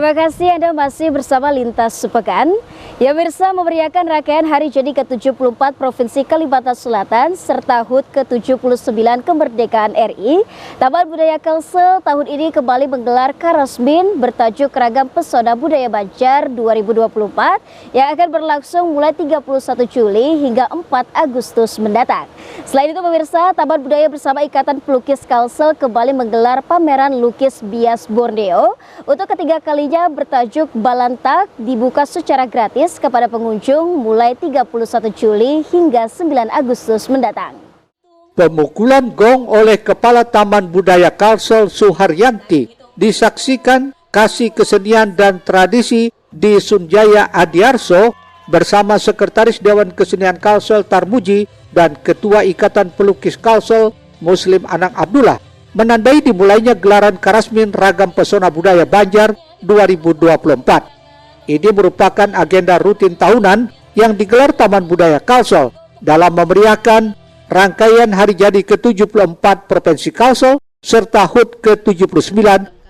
Terima kasih Anda masih bersama Lintas Sepekan. Ya mirsa, memeriahkan rangkaian hari jadi ke-74 Provinsi Kalimantan Selatan serta HUT ke-79 kemerdekaan RI. Taman Budaya Kalsel tahun ini kembali menggelar Karasmin bertajuk Ragam Pesona Budaya Banjar 2024 yang akan berlangsung mulai 31 Juli hingga 4 Agustus mendatang. Selain itu pemirsa, Taman Budaya bersama Ikatan Pelukis Kalsel kembali menggelar pameran lukis bias Borneo untuk ketiga kalinya bertajuk Balantak, dibuka secara gratis kepada pengunjung mulai 31 Juli hingga 9 Agustus mendatang. Pemukulan gong oleh Kepala Taman Budaya Kalsel Suharyanti disaksikan Kasih Kesenian dan Tradisi di Sunjaya Adiarso bersama Sekretaris Dewan Kesenian Kalsel Tarmuji dan Ketua Ikatan Pelukis Kalsel Muslim Anang Abdullah menandai dimulainya gelaran Karasmin Ragam Pesona Budaya Banjar 2024. Ini merupakan agenda rutin tahunan yang digelar Taman Budaya Kalsel dalam memeriahkan rangkaian hari jadi ke-74 Provinsi Kalsel serta HUT ke-79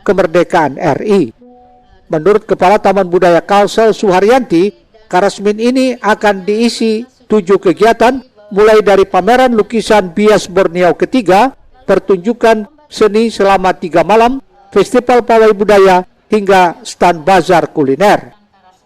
kemerdekaan RI. Menurut Kepala Taman Budaya Kalsel Suharyanti, Karasmin ini akan diisi 7 kegiatan mulai dari pameran lukisan bias Borneo ketiga, pertunjukan seni selama 3 malam, festival pawai budaya, hingga stand bazar kuliner.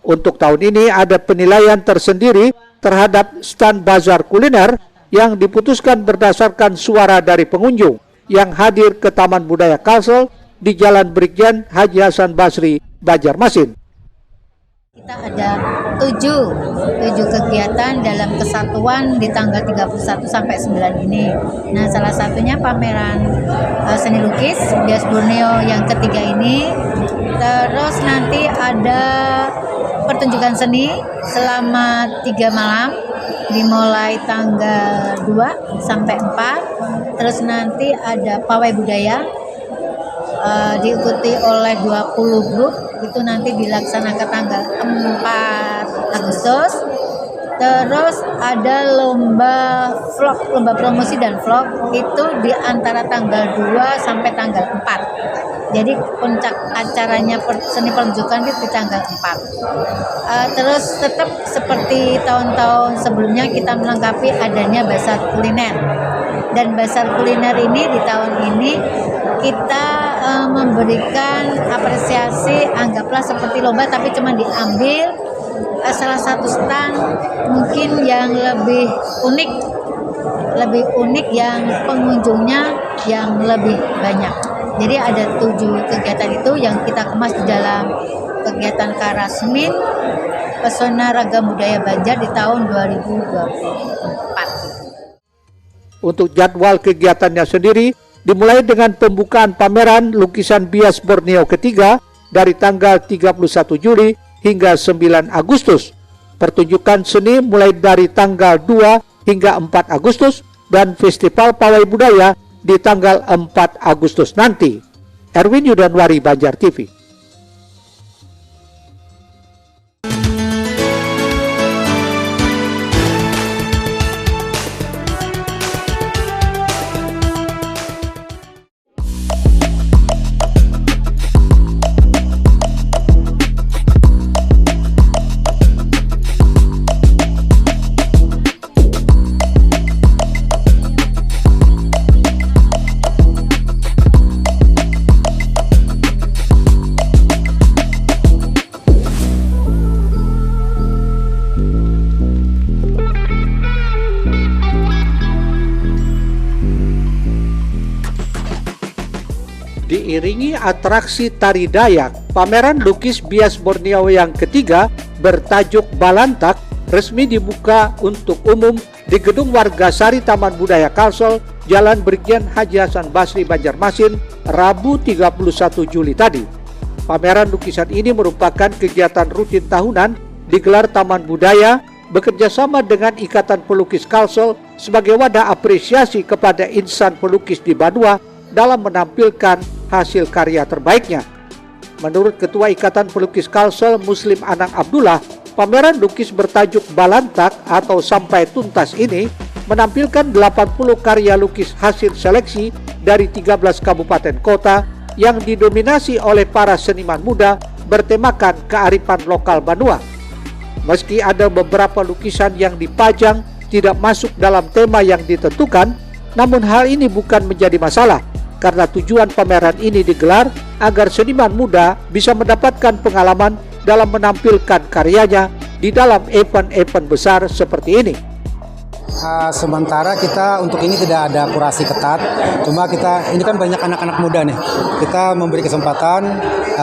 Untuk tahun ini ada penilaian tersendiri terhadap stand bazar kuliner yang diputuskan berdasarkan suara dari pengunjung yang hadir ke Taman Budaya Kalsel di Jalan Brigjen Haji Hasan Basri, Banjarmasin. Kita ada 7 kegiatan dalam kesatuan di tanggal 31 sampai 9 ini. Nah, salah satunya pameran seni lukis bias Borneo yang ketiga ini. Terus nanti ada pertunjukan seni selama 3 malam dimulai tanggal 2 sampai 4. Terus nanti ada pawai budaya diikuti oleh 20 grup, itu nanti dilaksanakan tanggal 4 Agustus. Terus ada lomba vlog, lomba promosi dan vlog itu di antara tanggal 2 sampai tanggal 4. Jadi puncak acaranya seni pertunjukan itu di tanggal 4. Terus tetap seperti tahun-tahun sebelumnya kita melengkapi adanya bazar kuliner. Dan bazar kuliner ini di tahun ini kita memberikan apresiasi, anggaplah seperti lomba tapi cuma diambil salah satu stand mungkin yang lebih unik yang pengunjungnya yang lebih banyak. Jadi ada 7 kegiatan itu yang kita kemas di dalam kegiatan Karasmin Pesona Ragam Budaya Banjar di tahun 2024. Untuk jadwal kegiatannya sendiri dimulai dengan pembukaan pameran lukisan bias Borneo ketiga dari tanggal 31 Juli hingga 9 Agustus. Pertunjukan seni mulai dari tanggal 2 hingga 4 Agustus dan festival pawai budaya di tanggal 4 Agustus nanti. Erwin Yudanwari, Banjar TV. Diiringi atraksi tari Dayak, pameran lukis bias Borneo yang ketiga bertajuk Balantak resmi dibuka untuk umum di Gedung Wargasari Taman Budaya Kalsel, Jalan Brigjen Haji Hasan Basri, Banjarmasin, Rabu 31 Juli tadi. Pameran lukisan ini merupakan kegiatan rutin tahunan digelar Taman Budaya bekerjasama dengan Ikatan Pelukis Kalsel sebagai wadah apresiasi kepada insan pelukis di Banua dalam menampilkan hasil karya terbaiknya. Menurut Ketua Ikatan Pelukis Kalsel Muslim Anang Abdullah, pameran lukis bertajuk Balantak atau Sampai Tuntas ini menampilkan 80 karya lukis hasil seleksi dari 13 kabupaten kota yang didominasi oleh para seniman muda bertemakan kearifan lokal Banua. Meski ada beberapa lukisan yang dipajang tidak masuk dalam tema yang ditentukan, namun hal ini bukan menjadi masalah karena tujuan pameran ini digelar agar seniman muda bisa mendapatkan pengalaman dalam menampilkan karyanya di dalam event-event besar seperti ini. Sementara kita untuk ini tidak ada kurasi ketat, cuma ini kan banyak anak-anak muda nih. Kita memberi kesempatan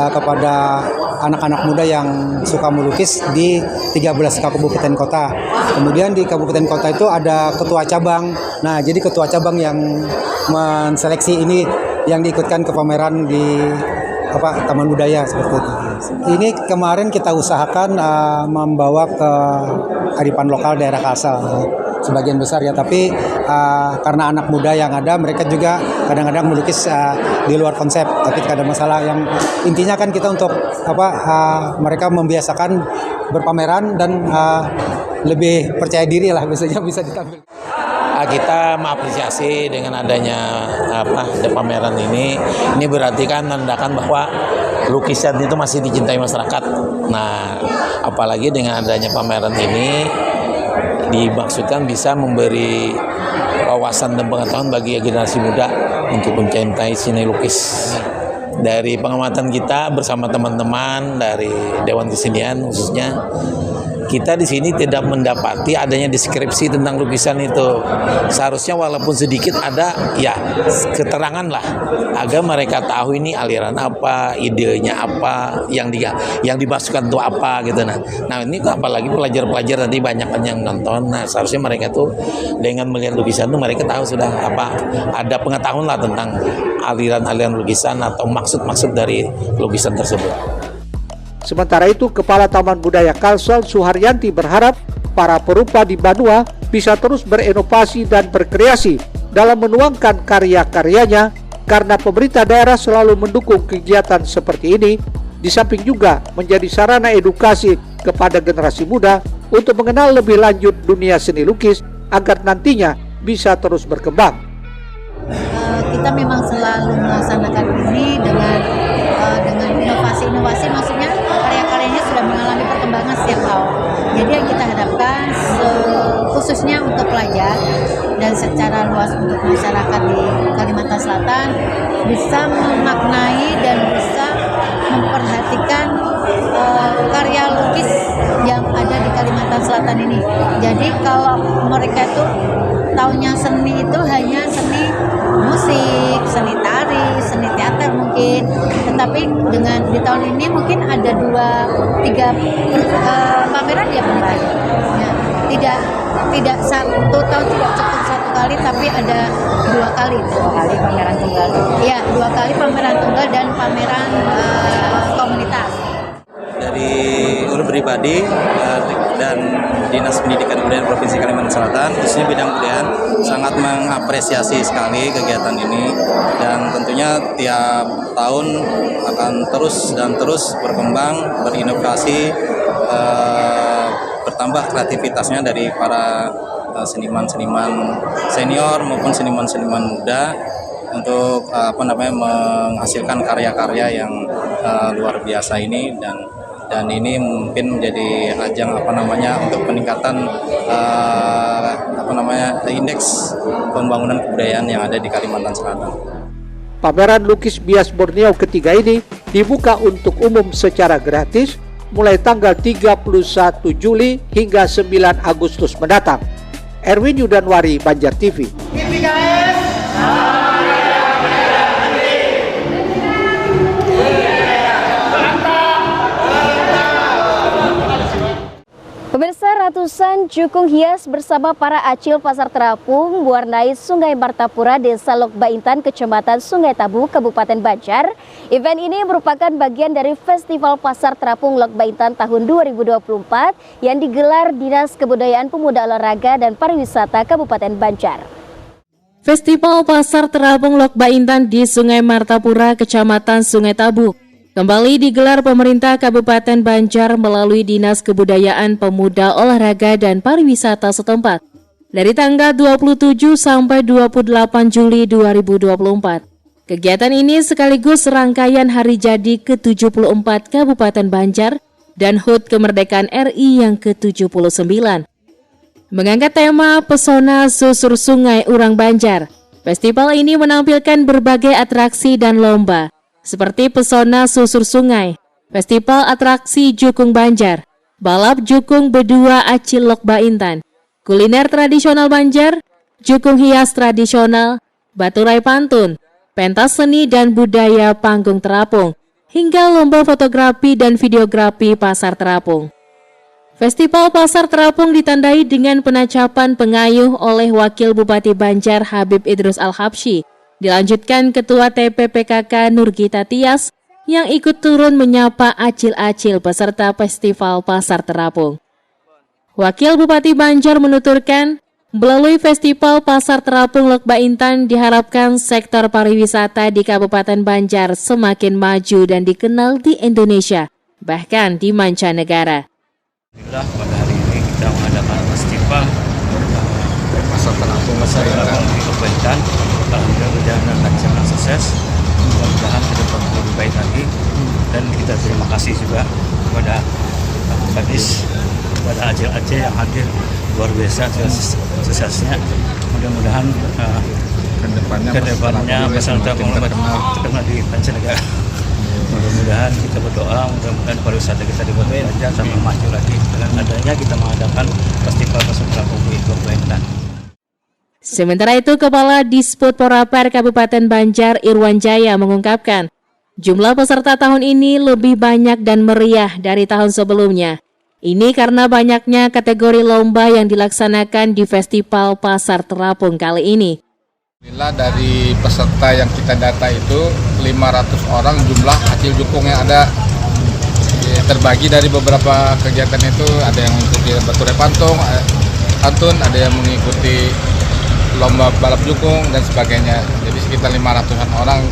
kepada anak-anak muda yang suka melukis di 13 kabupaten kota. Kemudian di kabupaten kota itu ada ketua cabang. Nah, jadi ketua cabang yang menseleksi ini yang diikutkan ke pameran di Taman Budaya seperti itu. Ini kemarin kita usahakan membawa ke kearifan lokal daerah asal sebagian besar ya, tapi karena anak muda yang ada, mereka juga kadang-kadang melukis di luar konsep, tapi tidak ada masalah. Yang intinya kan kita untuk mereka membiasakan berpameran dan lebih percaya diri lah, biasanya bisa ditampilkan. Kita mengapresiasi dengan adanya pameran ini berarti kan menandakan bahwa lukisan itu masih dicintai masyarakat. Nah, apalagi dengan adanya pameran ini dimaksudkan bisa memberi wawasan dan pengetahuan bagi generasi muda untuk mencintai seni lukis. Dari pengamatan kita bersama teman-teman dari Dewan Kesenian khususnya, kita di sini tidak mendapati adanya deskripsi tentang lukisan itu. Seharusnya walaupun sedikit ada ya keterangan lah agar mereka tahu ini aliran apa, idenya apa, yang dimasukkan itu apa gitu. Nah ini apalagi pelajar-pelajar nanti banyak yang nonton. Nah seharusnya mereka tuh dengan melihat lukisan itu mereka tahu sudah ada pengetahuan lah tentang aliran-aliran lukisan atau maksud-maksud dari lukisan tersebut. Sementara itu, Kepala Taman Budaya Kalsel Suharyanti berharap para perupa di Banua bisa terus berinovasi dan berkreasi dalam menuangkan karya-karyanya karena pemerintah daerah selalu mendukung kegiatan seperti ini, di samping juga menjadi sarana edukasi kepada generasi muda untuk mengenal lebih lanjut dunia seni lukis agar nantinya bisa terus berkembang. Kita memang selalu melaksanakan ini dengan inovasi-inovasi, maksudnya karya-karyanya sudah mengalami perkembangan setiap tahun. Jadi yang kita harapkan khususnya untuk pelajar dan secara luas untuk masyarakat di Kalimantan Selatan bisa memaknai dan bisa memperhatikan karya lukis yang ada di Kalimantan Selatan ini. Jadi kalau mereka itu taunya seni itu hanya seni musik, seni tari, seni teater mungkin, tetapi dengan di tahun ini mungkin ada 2-3 pameran ya begitu ya. Tidak satu tahun tidak cukup satu kali, tapi ada 2 kali pameran tunggal. Iya, 2 kali pameran tunggal dan pameran komunitas. Dari urut pribadi dan Dinas Pendidikan Kebudayaan Provinsi Kalimantan Selatan, khususnya bidang kebudayaan, sangat mengapresiasi sekali kegiatan ini dan tentunya tiap tahun akan terus berkembang, berinovasi, bertambah kreativitasnya dari para seniman-seniman senior maupun seniman-seniman muda untuk menghasilkan karya-karya yang luar biasa ini dan ini mungkin menjadi ajang untuk peningkatan indeks pembangunan kebudayaan yang ada di Kalimantan Selatan. Pameran lukis bias Borneo ketiga ini dibuka untuk umum secara gratis mulai tanggal 31 Juli hingga 9 Agustus mendatang. Erwin Yudanwari, Banjar TV. Pemirsa, ratusan jukung hias bersama para acil Pasar Terapung mewarnai Sungai Martapura, Desa Lok Baintan, Kecamatan Sungai Tabu, Kabupaten Banjar. Event ini merupakan bagian dari Festival Pasar Terapung Lok Baintan tahun 2024 yang digelar Dinas Kebudayaan Pemuda Olahraga dan Pariwisata Kabupaten Banjar. Festival Pasar Terapung Lok Baintan di Sungai Martapura, Kecamatan Sungai Tabu kembali digelar pemerintah Kabupaten Banjar melalui Dinas Kebudayaan Pemuda Olahraga dan Pariwisata setempat dari tanggal 27 sampai 28 Juli 2024. Kegiatan ini sekaligus rangkaian hari jadi ke-74 Kabupaten Banjar dan HUT Kemerdekaan RI yang ke-79. Mengangkat tema Pesona Susur Sungai Urang Banjar, festival ini menampilkan berbagai atraksi dan lomba, seperti Pesona Susur Sungai, Festival Atraksi Jukung Banjar, Balap Jukung Bedua Acil Lok Baintan, kuliner tradisional Banjar, jukung hias tradisional, baturai pantun, pentas seni dan budaya panggung terapung, hingga lomba fotografi dan videografi pasar terapung. Festival Pasar Terapung ditandai dengan penacapan pengayuh oleh Wakil Bupati Banjar Habib Idrus Al-Habsyi, dilanjutkan Ketua TPPKK Nurgita Tias yang ikut turun menyapa acil-acil peserta Festival Pasar Terapung. Wakil Bupati Banjar menuturkan, melalui Festival Pasar Terapung Lok Baintan diharapkan sektor pariwisata di Kabupaten Banjar semakin maju dan dikenal di Indonesia, bahkan di mancanegara. Alhamdulillah pada hari ini kita mengadakan festival Pasar Terapung di Lok Baintan. Alhamdulillah berjalan dengan sukses. Mudah-mudahan ke depan lebih baik lagi. Dan kita terima kasih juga kepada Kadis, kepada acil-acil yang hadir, luar biasa suksesnya. Mudah-mudahan kedepannya Pasar Terapung terkenal di mancanegara. Mudah-mudahan kita berdoa, mudah-mudahan pariwisata kita di Kota Banjar sampai maju lagi dengan adanya kita mengadakan festival Pasar Terapung di Lok Baintan. Sementara itu, Kepala Disput Porapar Kabupaten Banjar Irwan Jaya mengungkapkan, jumlah peserta tahun ini lebih banyak dan meriah dari tahun sebelumnya. Ini karena banyaknya kategori lomba yang dilaksanakan di Festival Pasar Terapung kali ini. Alhamdulillah dari peserta yang kita data itu 500 orang jumlah acil jukung yang ada, terbagi dari beberapa kegiatan itu, ada yang mengikuti baturai pantun, ada yang mengikuti lomba balap jukung dan sebagainya. Jadi sekitar 500-an orang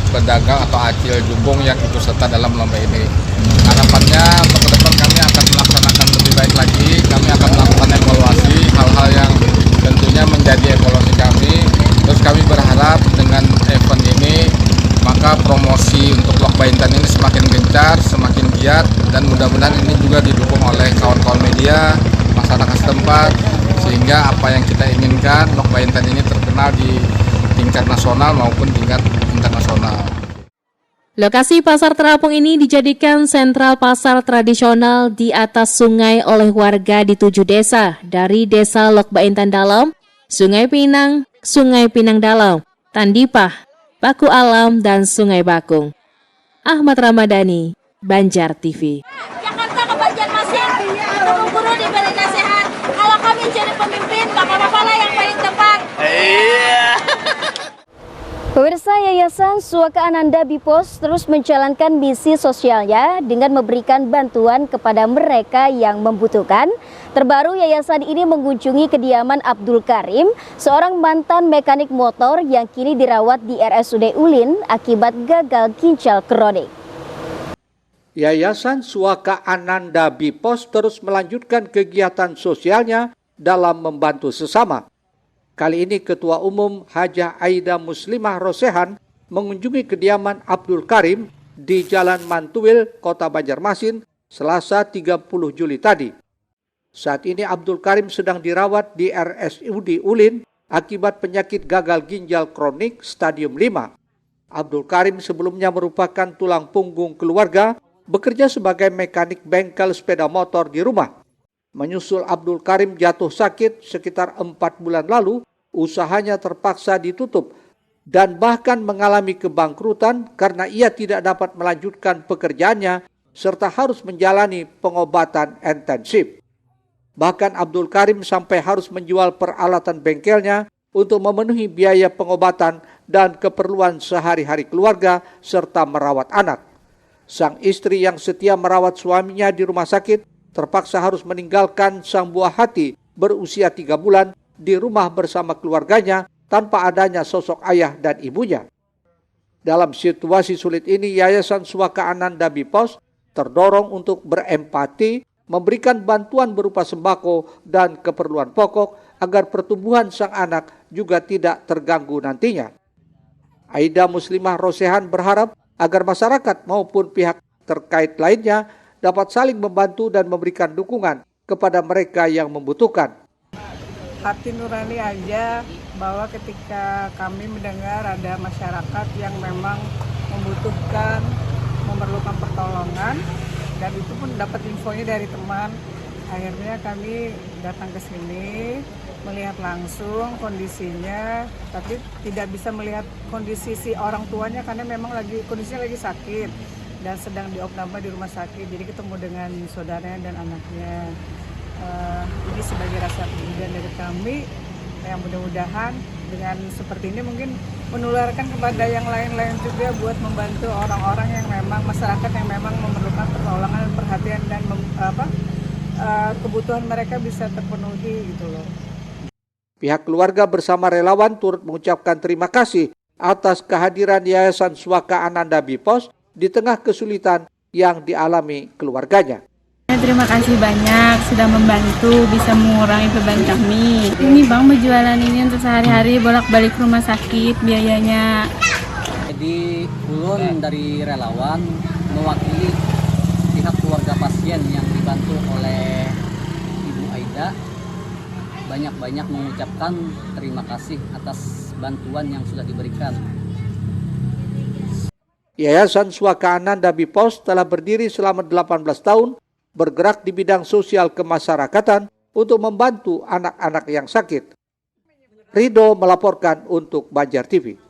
pedagang atau acil jukung yang ikut serta dalam lomba ini. Harapannya untuk ke depan kami akan melaksanakan lebih baik lagi, kami akan melakukan evaluasi hal-hal yang tentunya menjadi evaluasi kami. Terus kami berharap dengan event ini maka promosi untuk Lok Baintan ini semakin gencar, semakin giat, dan mudah-mudahan ini juga didukung oleh kawan-kawan media, masyarakat setempat, sehingga apa yang kita inginkan Lok Baintan ini terkenal di tingkat nasional maupun tingkat internasional. Lokasi Pasar Terapung ini dijadikan sentral pasar tradisional di atas sungai oleh warga di 7 desa, dari Desa Lok Baintan Dalam, Sungai Pinang Dalam, Tandipah, Paku Alam, dan Sungai Bakung. Ahmad Ramadhani, Banjar TV. Jakarta ke Banjarmasin, guru-guru diberi nasihat, kalau kami jadi pemimpin, bapak-bapak lah yang paling tepat. Pemirsa, Yayasan Suaka Ananda Bipos terus menjalankan misi sosialnya dengan memberikan bantuan kepada mereka yang membutuhkan. Terbaru, yayasan ini mengunjungi kediaman Abdul Karim, seorang mantan mekanik motor yang kini dirawat di RSUD Ulin akibat gagal ginjal kronik. Yayasan Suaka Ananda Bipos terus melanjutkan kegiatan sosialnya dalam membantu sesama. Kali ini Ketua Umum Hajah Aida Muslimah Rosehan mengunjungi kediaman Abdul Karim di Jalan Mantuil, Kota Banjarmasin, Selasa 30 Juli tadi. Saat ini Abdul Karim sedang dirawat di RSUD Ulin akibat penyakit gagal ginjal kronik stadium 5. Abdul Karim sebelumnya merupakan tulang punggung keluarga, bekerja sebagai mekanik bengkel sepeda motor di rumah. Menyusul Abdul Karim jatuh sakit sekitar 4 bulan lalu, usahanya terpaksa ditutup dan bahkan mengalami kebangkrutan karena ia tidak dapat melanjutkan pekerjaannya serta harus menjalani pengobatan intensif. Bahkan Abdul Karim sampai harus menjual peralatan bengkelnya untuk memenuhi biaya pengobatan dan keperluan sehari-hari keluarga serta merawat anak. Sang istri yang setia merawat suaminya di rumah sakit terpaksa harus meninggalkan sang buah hati berusia 3 bulan di rumah bersama keluarganya tanpa adanya sosok ayah dan ibunya. Dalam situasi sulit ini, Yayasan Suaka Ananda Bipos terdorong untuk berempati, memberikan bantuan berupa sembako dan keperluan pokok agar pertumbuhan sang anak juga tidak terganggu nantinya. Aida Muslimah Rosehan berharap agar masyarakat maupun pihak terkait lainnya dapat saling membantu dan memberikan dukungan kepada mereka yang membutuhkan. Hati nurani aja bahwa ketika kami mendengar ada masyarakat yang memang membutuhkan, memerlukan pertolongan, dan itu pun dapat infonya dari teman. Akhirnya kami datang ke sini, melihat langsung kondisinya, tapi tidak bisa melihat kondisi si orang tuanya karena memang kondisinya lagi sakit dan sedang diopname di rumah sakit. Jadi ketemu dengan saudaranya dan anaknya. Ini sebagai rasa kepedulian dari kami yang mudah-mudahan dengan seperti ini mungkin menularkan kepada yang lain-lain juga buat membantu orang-orang yang memang masyarakat yang memang memerlukan pertolongan, perhatian dan kebutuhan mereka bisa terpenuhi gitu loh. Pihak keluarga bersama relawan turut mengucapkan terima kasih atas kehadiran Yayasan Swaka Ananda Bipos di tengah kesulitan yang dialami keluarganya. Terima kasih banyak sudah membantu bisa mengurangi beban kami. Ini Bang berjualan ini untuk sehari-hari bolak-balik rumah sakit biayanya. Jadi ulun dari relawan mewakili pihak keluarga pasien yang dibantu oleh Ibu Aida banyak-banyak mengucapkan terima kasih atas bantuan yang sudah diberikan. Yayasan Swaka Ananda Bipos telah berdiri selama 18 tahun bergerak di bidang sosial kemasyarakatan untuk membantu anak-anak yang sakit. Rido melaporkan untuk Banjar TV.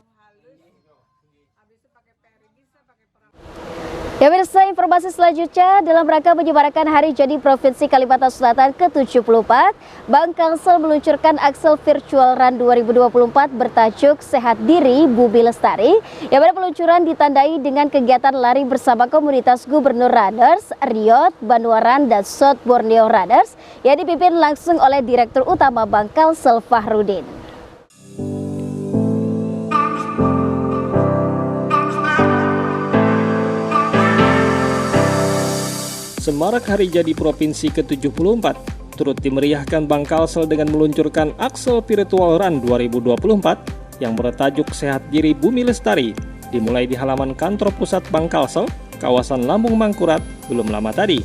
Ya pemirsa, informasi selanjutnya dalam rangka menyemarakan Hari Jadi Provinsi Kalimantan Selatan ke-74, Bank Kalsel meluncurkan Axel Virtual Run 2024 bertajuk Sehat Diri Bumi Lestari, yang pada peluncuran ditandai dengan kegiatan lari bersama komunitas Gubernur Runners, Riot, Banuaran, dan South Borneo Runners yang dipimpin langsung oleh Direktur Utama Bank Kalsel Fahrudin. Semarak Hari Jadi Provinsi ke-74 turut dimeriahkan Bank Kalsel dengan meluncurkan Axel Virtual Run 2024 yang bertajuk Sehat Diri Bumi Lestari, dimulai di halaman kantor pusat Bank Kalsel, kawasan Lambung Mangkurat, belum lama tadi.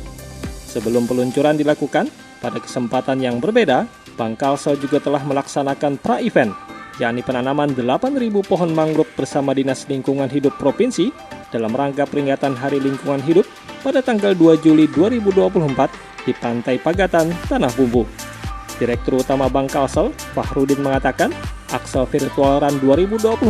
Sebelum peluncuran dilakukan, pada kesempatan yang berbeda, Bank Kalsel juga telah melaksanakan pra-event, yakni penanaman 8.000 pohon mangrove bersama Dinas Lingkungan Hidup Provinsi dalam rangka peringatan Hari Lingkungan Hidup pada tanggal 2 Juli 2024 di Pantai Pagatan, Tanah Bumbu. Direktur Utama Bank Kalsel, Fahrudin mengatakan, Axel Virtual Run 2024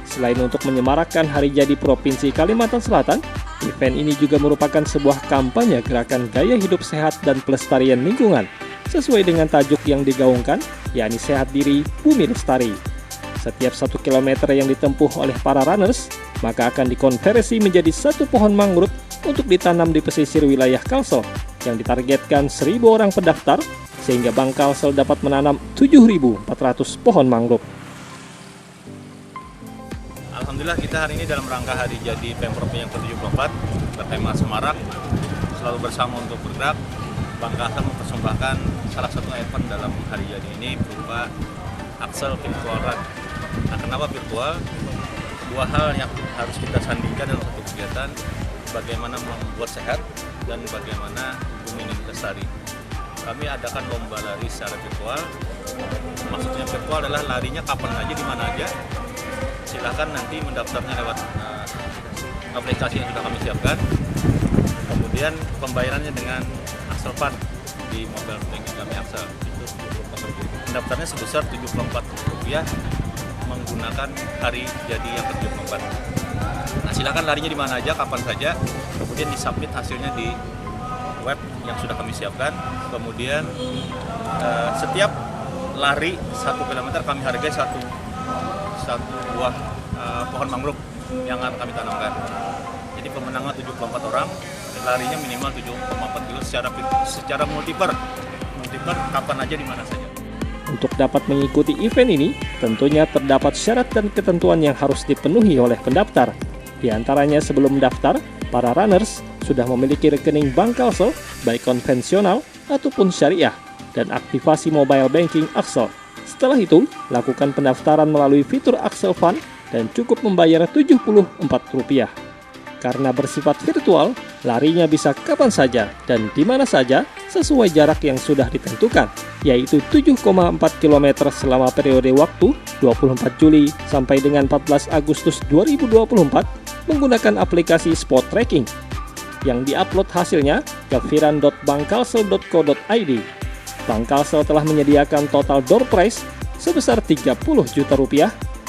selain untuk menyemarakkan Hari Jadi Provinsi Kalimantan Selatan, event ini juga merupakan sebuah kampanye gerakan gaya hidup sehat dan pelestarian lingkungan, sesuai dengan tajuk yang digaungkan, yakni Sehat Diri Bumi Lestari. Setiap 1 km yang ditempuh oleh para runners, maka akan dikonversi menjadi 1 pohon mangrove untuk ditanam di pesisir wilayah Kalsel yang ditargetkan 1.000 orang pendaftar, sehingga Bank Kalsel dapat menanam 7.400 pohon mangrove. Alhamdulillah kita hari ini dalam rangka Hari Jadi Pemprov yang ke-74 bertema Semarak, selalu bersama untuk bergerak. Bank Kalsel mempersembahkan salah satu event dalam Hari Jadi ini berupa Axel Virtual Run. Nah, kenapa virtual? Dua hal yang harus kita sandingkan dalam satu kegiatan, bagaimana membuat sehat dan bagaimana bumi ini lestari. Kami adakan lomba lari secara virtual. Maksudnya virtual adalah larinya kapan aja, di mana aja. Silakan nanti mendaftarnya lewat aplikasi yang sudah kami siapkan. Kemudian pembayarannya dengan Axel Fund di mobile banking kami Axel. Pendaftarnya sebesar Rp74 menggunakan Hari Jadi yang ke-74. Nah, silakan larinya di mana aja, kapan saja. Kemudian disubmit hasilnya di web yang sudah kami siapkan. Kemudian setiap lari 1 km kami hargai satu buah pohon mangrove yang akan kami tanamkan. Jadi pemenangnya 74 orang, larinya minimal 7,4 kilo secara multiper kapan aja di mana saja. Untuk dapat mengikuti event ini, tentunya terdapat syarat dan ketentuan yang harus dipenuhi oleh pendaftar. Di antaranya sebelum mendaftar, para runners sudah memiliki rekening Bank Kalsel, baik konvensional ataupun syariah, dan aktivasi mobile banking Axel. Setelah itu, lakukan pendaftaran melalui fitur Axel Fund dan cukup membayar Rp74. Karena bersifat virtual, larinya bisa kapan saja dan di mana saja sesuai jarak yang sudah ditentukan, yaitu 7,4 km selama periode waktu 24 Juli sampai dengan 14 Agustus 2024 menggunakan aplikasi Spot Tracking yang diupload hasilnya ke viran.bangkalsel.co.id. Bangkalsel telah menyediakan total door prize sebesar Rp30 juta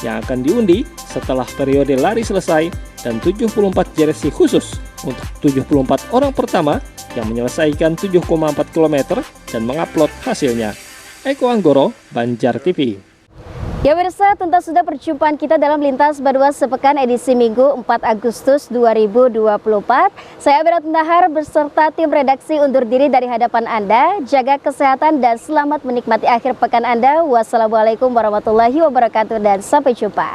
yang akan diundi setelah periode lari selesai dan 74 jersey khusus untuk 74 orang pertama yang menyelesaikan 7,4 km dan mengupload hasilnya. Eko Anggoro, Banjar TV. Ya pemirsa, tuntas sudah perjumpaan kita dalam Lintas Badua Sepekan edisi Minggu 4 Agustus 2024. Saya Berat Nahar beserta tim redaksi undur diri dari hadapan Anda. Jaga kesehatan dan selamat menikmati akhir pekan Anda. Wassalamualaikum warahmatullahi wabarakatuh dan sampai jumpa.